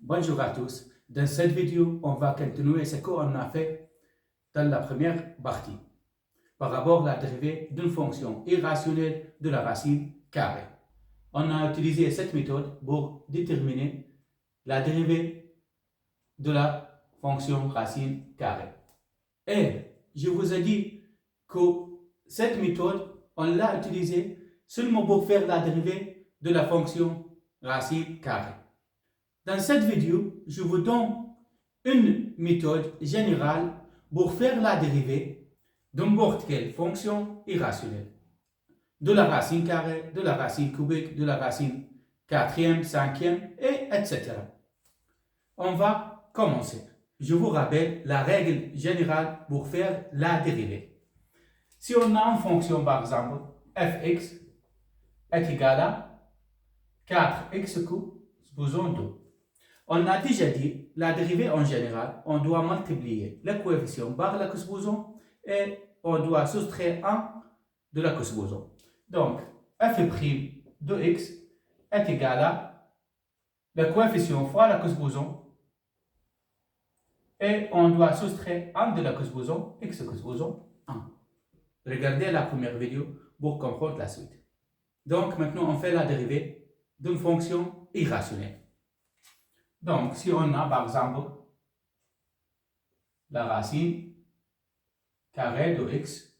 Bonjour à tous. Dans cette vidéo, on va continuer ce qu'on a fait dans la première partie par rapport à la dérivée d'une fonction irrationnelle de la racine carrée. On a utilisé cette méthode pour déterminer la dérivée de la fonction racine carrée. Et je vous ai dit que cette méthode, on l'a utilisée seulement pour faire la dérivée de la fonction racine carrée. Dans cette vidéo, je vous donne une méthode générale pour faire la dérivée de n'importe quelle fonction irrationnelle. De la racine carrée, de la racine cubique, de la racine quatrième, cinquième, etc. On va commencer. Je vous rappelle la règle générale pour faire la dérivée. Si on a une fonction, par exemple, fx est égal à 4x cube, supposons 2. On a déjà dit, la dérivée en général, on doit multiplier le coefficient par le co-supposant et on doit soustraire 1 de la co-supposant. Donc, f' de x est égal à le coefficient fois la co-supposant et on doit soustraire 1 de la co-supposant, x co-supposant 1. Regardez la première vidéo pour comprendre la suite. Donc, maintenant, on fait la dérivée d'une fonction irrationnelle. Donc, si on a par exemple la racine carrée de x,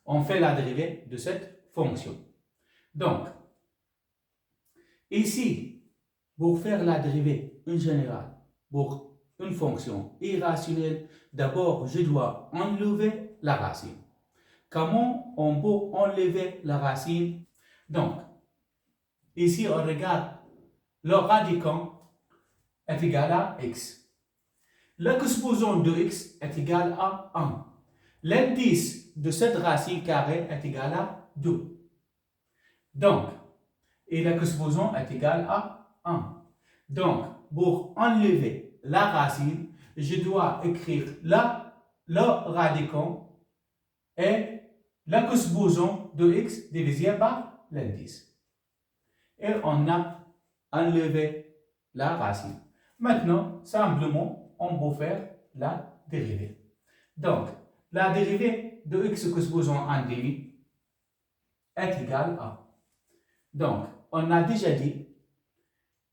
on fait la dérivée de cette fonction. Donc, ici, pour faire la dérivée en général, pour une fonction irrationnelle, d'abord, je dois enlever la racine. Comment on peut enlever la racine? Donc, ici, on regarde le radicand est égal à x. Le co-supposant de x est égal à 1. L'indice de cette racine carrée est égal à 2. Donc, et le co-supposant est égal à 1. Donc, pour enlever la racine, je dois écrire le radicand et le co-supposant de x divisé par l'indice. Et on a enlevé la racine. Maintenant, simplement, on peut faire la dérivée. Donc, la dérivée de x co-supposant 1 demi est égale à. Donc, on a déjà dit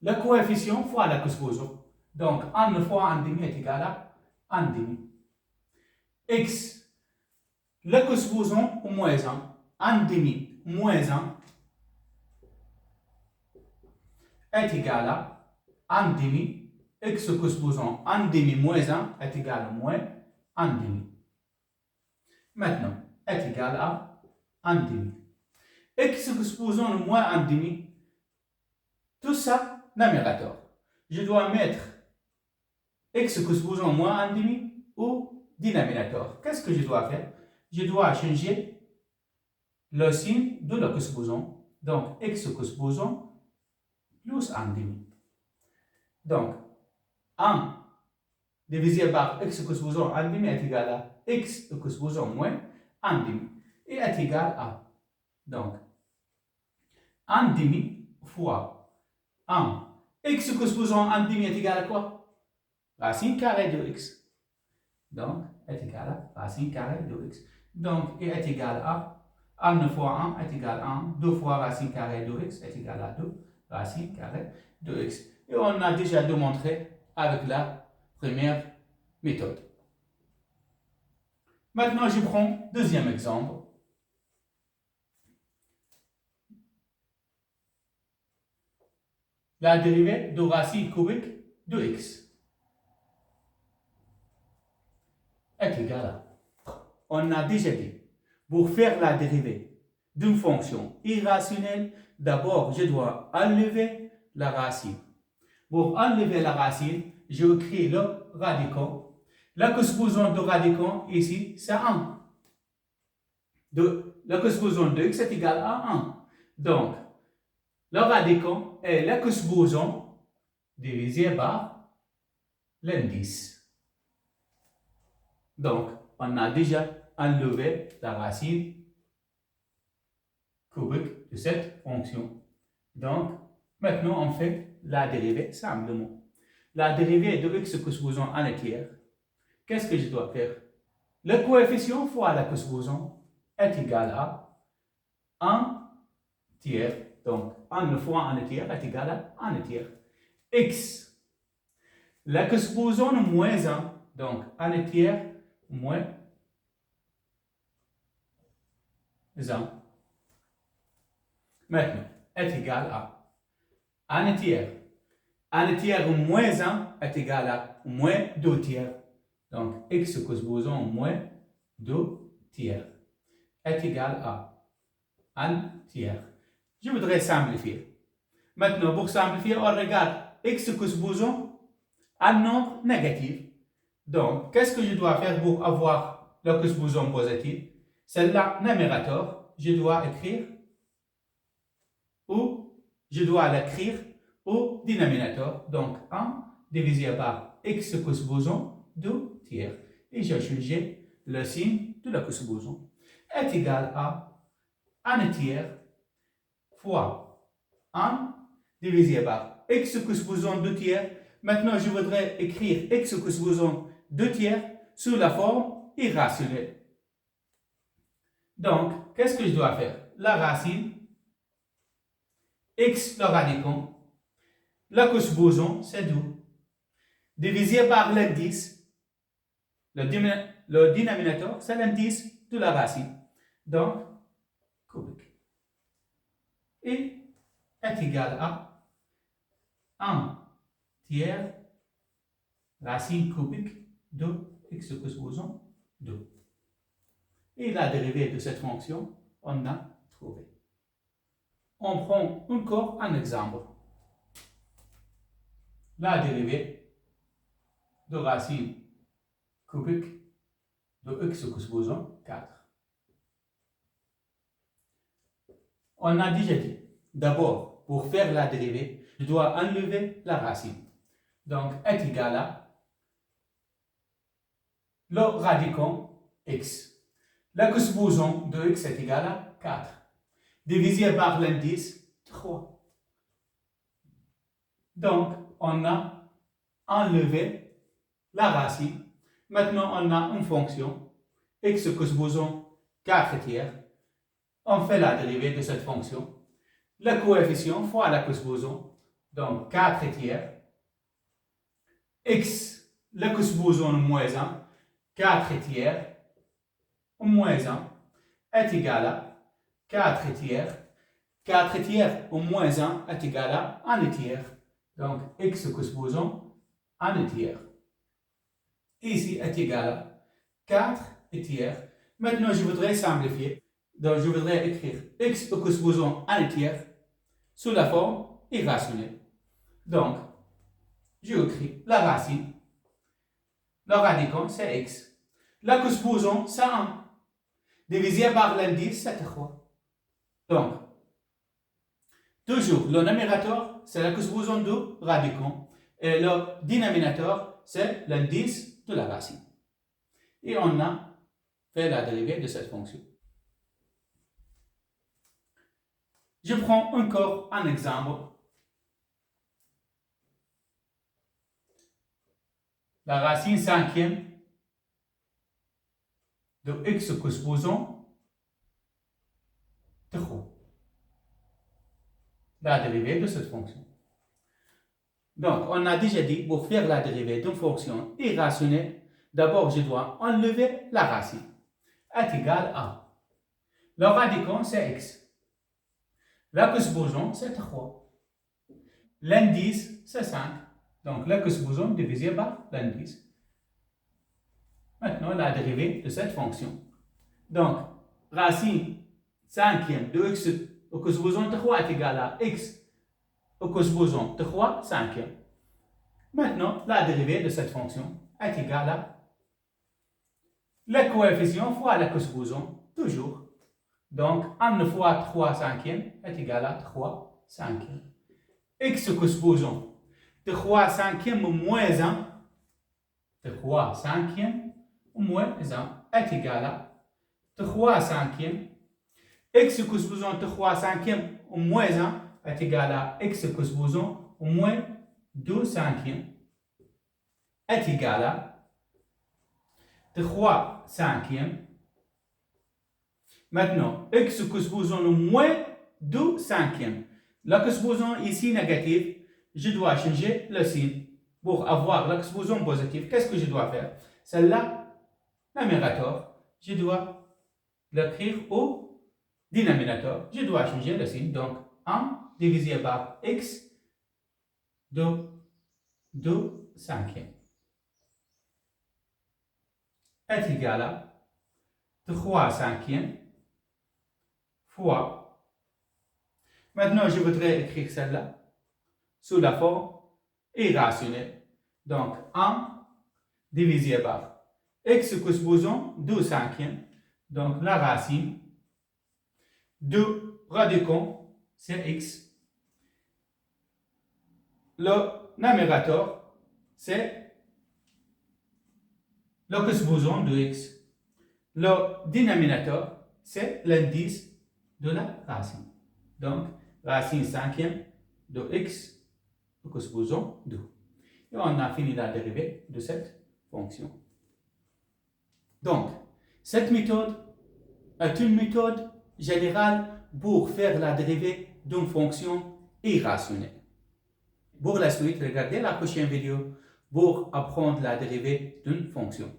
le coefficient fois le co-supposant. Donc, 1 fois 1 demi est égal à 1 demi. X, le co-supposant au moins 1, 1 demi moins 1 est égal à 1 demi. X co-supposant 1 demi moins 1 est égal à moins 1 demi. Maintenant, est égal à 1 demi. X co-supposant moins 1 demi, tout ça, numérateur. Je dois mettre x co-supposant moins 1 demi au dénominateur. Qu'est-ce que je dois faire? Je dois changer le signe de le co-supposant. Donc, x co-supposant plus 1 demi. Donc, 1 divisé par x co-supposant 1 demi est égal à x co-supposant moins 1 demi et est égal à, donc, 1 demi fois 1. X co-supposant 1 demi est égal à quoi? Racine carrée de x. Donc, est égal à racine carrée de x. Donc, et est égal à 1 fois 1 est égal à 1. 2 fois racine carrée de x est égal à 2 racine carrée de x. Et on a déjà démontré avec la première méthode. Maintenant, je prends deuxième exemple. La dérivée de racine cubique de x est égale à. On a déjà dit, pour faire la dérivée d'une fonction irrationnelle, d'abord je dois enlever la racine. Pour enlever la racine, je écris le radicand. Le co-supposant de radicand ici, c'est 1. Le co-supposant de x est égal à 1. Donc, le radicand est le co-supposant divisé par l'indice. Donc, on a déjà enlevé la racine cubique de cette fonction. Donc, maintenant, on fait la dérivée simplement. la dérivée de x cosboson 1 tiers, qu'est-ce que je dois faire? Le coefficient fois la cosboson est égal à 1 tiers. Donc, 1 fois 1 tiers est égal à 1 tiers. X. La cosboson moins 1, donc 1 tiers moins 1. Maintenant, est égal à 1 tiers. 1 tiers moins 1 est égal à moins 2 tiers. Donc, x cosboson moins 2 tiers est égal à 1 tiers. Je voudrais simplifier. Maintenant, pour simplifier, on regarde x cosboson un nombre négatif. Donc, qu'est-ce que je dois faire pour avoir le cosboson positif? C'est le numérateur. Je dois écrire au dénominateur. Donc, 1 divisé par x cosboson 2 tiers. Et j'ai changé le signe de la cosboson. Est égal à 1 tiers fois 1 divisé par x cosboson 2 tiers. Maintenant, je voudrais écrire x cosboson 2 tiers sous la forme irrationnelle. Donc, qu'est-ce que je dois faire? La racine, x le radicand, la cosboson, c'est 2, divisé par l'indice, le dénominateur, c'est l'indice de la racine. Donc, cubique. Et est égal à 1 tiers racine cubique de x cosboson 2. Et la dérivée de cette fonction, on a trouvé. On prend encore un exemple. La dérivée de racine cubique de x cosboson 4. On a déjà dit, d'abord, pour faire la dérivée, je dois enlever la racine. Donc, est égal à le radicand x. Le cosboson de x est égal à 4. Divisé par l'indice 3. Donc, on a enlevé la racine. Maintenant, on a une fonction x cosboson 4 tiers. On fait la dérivée de cette fonction. Le coefficient fois la cosboson. Donc, 4 tiers. X, le cosboson moins 1. 4 tiers moins 1 est égal à 4 tiers. 4 tiers au moins 1 est égal à 1 tiers. Donc, x cosboson 1 tiers. Ici est égal à 4 tiers. Maintenant, je voudrais simplifier. Donc, je voudrais écrire x cosboson 1 tiers sous la forme irrationnelle. Donc, je écris la racine. Le radicand, c'est x. La cosboson, c'est 1. Divisé par l'indice, c'est 3. Donc, toujours, le numérateur, c'est la cosboson du radicand. Et le dénominateur, c'est l'indice de la racine. Et on a fait la dérivée de cette fonction. Je prends encore un exemple. La racine cinquième de x cosboson 3. La dérivée de cette fonction. Donc, on a déjà dit, pour faire la dérivée d'une fonction irrationnelle, d'abord, je dois enlever la racine. Est égal à. Le radicand, c'est x. La cosboson, c'est 3. L'indice, c'est 5. Donc, la cosboson divisé par l'indice. Maintenant, la dérivée de cette fonction. Donc, racine cinquième de x au cosboson 3 est égal à x au cosboson 3 cinquième. Maintenant, la dérivée de cette fonction est égale à le coefficient fois la cosboson, toujours. Donc, 1 fois 3 cinquième est égal à 3 cinquième. X cosboson 3 cinquième moins 1, 3 cinquième moins 1 est égal à 3 cinquième. X cosboson 3 cinquième moins 1 est égal à x cosboson moins 2 cinquième. est égal à 3 cinquièmes. Maintenant, x supposons le moins 2 cinquièmes. L'exposant ici négatif, je dois changer le signe. Pour avoir l'exposant positif, qu'est-ce que je dois faire? Celle-là, numérateur, je dois l'écrire au dénominateur. Je dois changer le signe. Donc, 1 divisé par x de 2 cinquièmes est égal à 3 cinquièmes fois. Maintenant, je voudrais écrire celle-là sous la forme irrationnelle. Donc, 1 divisé par x supposons 2 cinquièmes. Donc, la racine de radicon, c'est x. Le numérateur, c'est l'exposant de x. Le dénominateur, c'est l'indice de la racine. Donc, racine cinquième de x, exposant 2. Et on a fini la dérivée de cette fonction. Donc, cette méthode est une méthode générale pour faire la dérivée d'une fonction irrationnelle. Pour la suite, regardez la prochaine vidéo pour apprendre la dérivée d'une fonction.